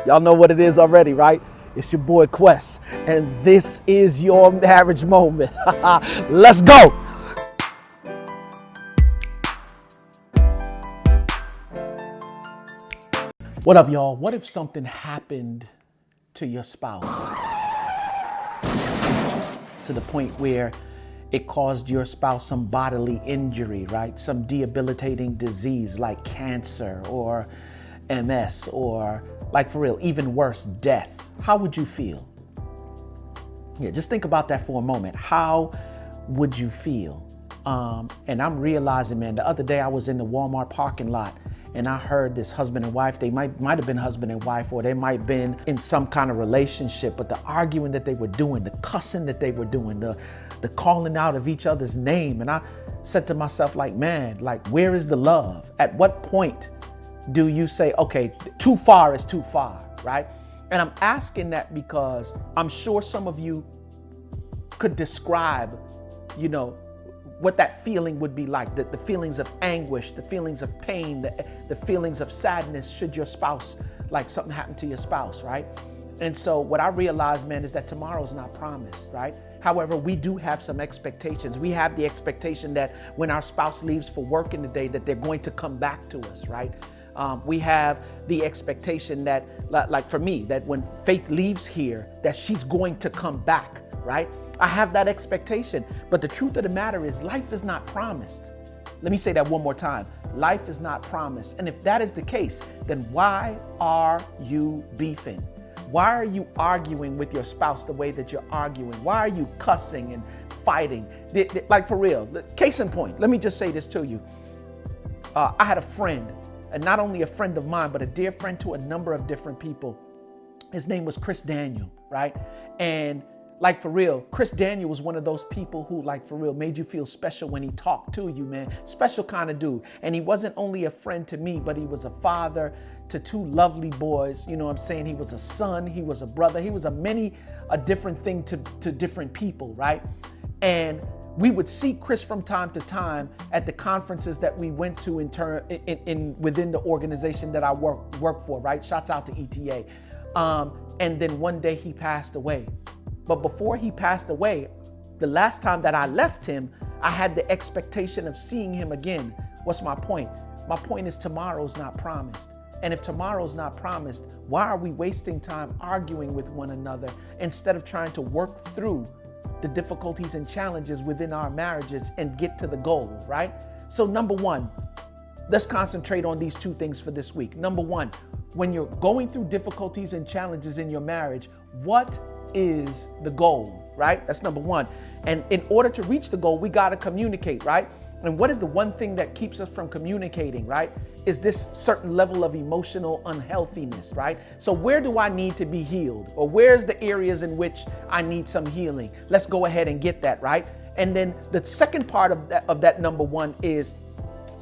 Y'all know what it is already, right? It's your boy Quest, and this is your marriage moment. Let's go. What up, y'all? What if something happened to your spouse to the point where it caused your spouse some bodily injury, right? Some debilitating disease like cancer or MS or, like, for real, even worse, death. How would you feel? Yeah, just think about that for a moment. How would you feel? And I'm realizing, man, the other day I was in the Walmart parking lot and I heard this husband and wife. They might have been husband and wife, or they might have been in some kind of relationship, but the arguing that they were doing, the cussing that they were doing, the calling out of each other's name. And I said to myself, like, man, like, where is the love? At what point do you say, okay, too far is too far, right? And I'm asking that because I'm sure some of you could describe, what that feeling would be like, the feelings of anguish, the feelings of pain, the feelings of sadness should your spouse, like something happened to your spouse, right? And so what I realized, man, is that tomorrow's not promised, right? However, we do have some expectations. We have the expectation that when our spouse leaves for work in the day, that they're going to come back to us, right? We have the expectation that, like for me, that when Faith leaves here, that she's going to come back, right? I have that expectation. But the truth of the matter is, life is not promised. Let me say that one more time. Life is not promised. And if that is the case, then why are you beefing? Why are you arguing with your spouse the way that you're arguing? Why are you cussing and fighting? Like, for real, case in point, let me just say this to you. I had a friend, and not only a friend of mine, but a dear friend to a number of different people. His name was Chris Daniel, right? And like, for real, Chris Daniel was one of those people who, like, for real, made you feel special when he talked to you, man. Special kind of dude. And he wasn't only a friend to me, but he was a father to two lovely boys. You know what I'm saying? He was a son. He was a brother. He was a different thing to different people, right? And we would see Chris from time to time at the conferences that we went to within the organization that I work for, right? Shouts out to ETA. And then one day he passed away. But before he passed away, the last time that I left him, I had the expectation of seeing him again. What's my point? My point is, tomorrow's not promised. And if tomorrow's not promised, why are we wasting time arguing with one another instead of trying to work through the difficulties and challenges within our marriages and get to the goal, right? So number one, let's concentrate on these two things for this week. Number one, when you're going through difficulties and challenges in your marriage, what is the goal, right? That's number one. And in order to reach the goal, we got to communicate, right? And what is the one thing that keeps us from communicating, right? Is this certain level of emotional unhealthiness, right? So where do I need to be healed? Or where's the areas in which I need some healing? Let's go ahead and get that, right? And then the second part of that number one is,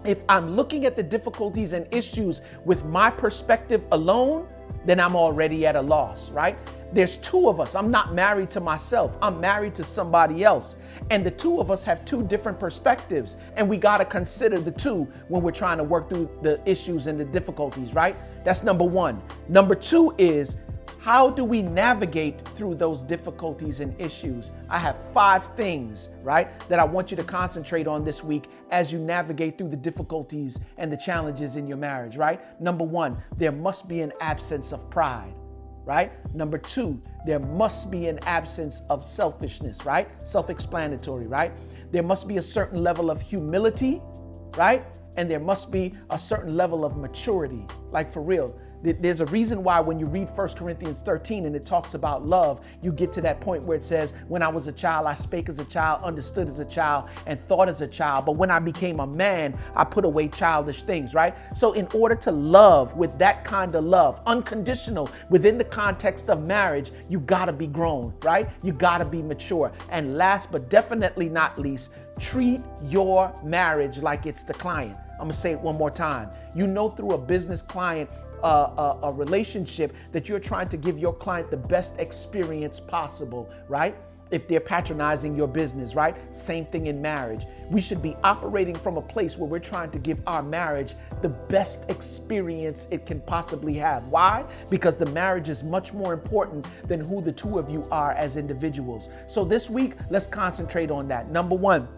if I'm looking at the difficulties and issues with my perspective alone, then I'm already at a loss, right? There's two of us. I'm not married to myself. I'm married to somebody else. And the two of us have two different perspectives. And we got to consider the two when we're trying to work through the issues and the difficulties, right? That's number one. Number two is, how do we navigate through those difficulties and issues? I have 5 things, right, that I want you to concentrate on this week as you navigate through the difficulties and the challenges in your marriage, right? Number one, there must be an absence of pride, right? Number two, there must be an absence of selfishness, right? Self-explanatory, right? There must be a certain level of humility, right? And there must be a certain level of maturity, like, for real. There's a reason why when you read 1 Corinthians 13 and it talks about love, you get to that point where it says, when I was a child, I spake as a child, understood as a child, and thought as a child. But when I became a man, I put away childish things, right? So in order to love with that kind of love, unconditional, within the context of marriage, you gotta be grown, right? You gotta be mature. And last but definitely not least, treat your marriage like it's the client. I'm gonna say it one more time. You know, through a business client, a relationship, that you're trying to give your client the best experience possible, right? if they're patronizing your business, right? Same thing in marriage. We should be operating from a place where we're trying to give our marriage the best experience it can possibly have. Why? Because the marriage is much more important than who the two of you are as individuals. So this week, let's concentrate on that. Number one,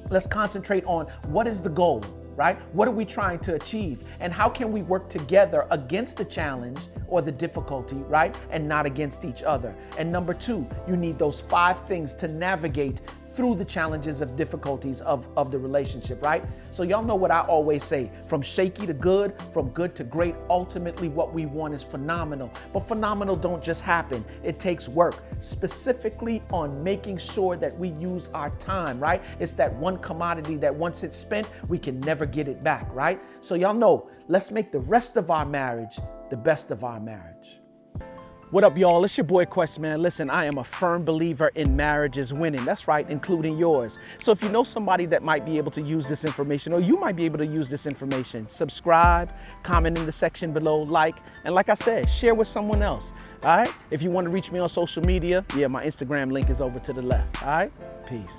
let's concentrate on what is the goal, right? What are we trying to achieve? And how can we work together against the challenge or the difficulty, right? And not against each other. And number two, you need those 5 things to navigate through the challenges of difficulties of the relationship, right? So y'all know what I always say, from shaky to good, from good to great, ultimately what we want is phenomenal. But phenomenal don't just happen. It takes work, specifically on making sure that we use our time, right? It's that one commodity that once it's spent, we can never get it back, right? So y'all know, let's make the rest of our marriage the best of our marriage. What up, y'all? It's your boy Quest, man. Listen, I am a firm believer in marriage is winning. That's right, including yours. So if you know somebody that might be able to use this information, or you might be able to use this information, subscribe, comment in the section below, and like I said, share with someone else, all right? If you want to reach me on social media, yeah, my Instagram link is over to the left, all right? Peace.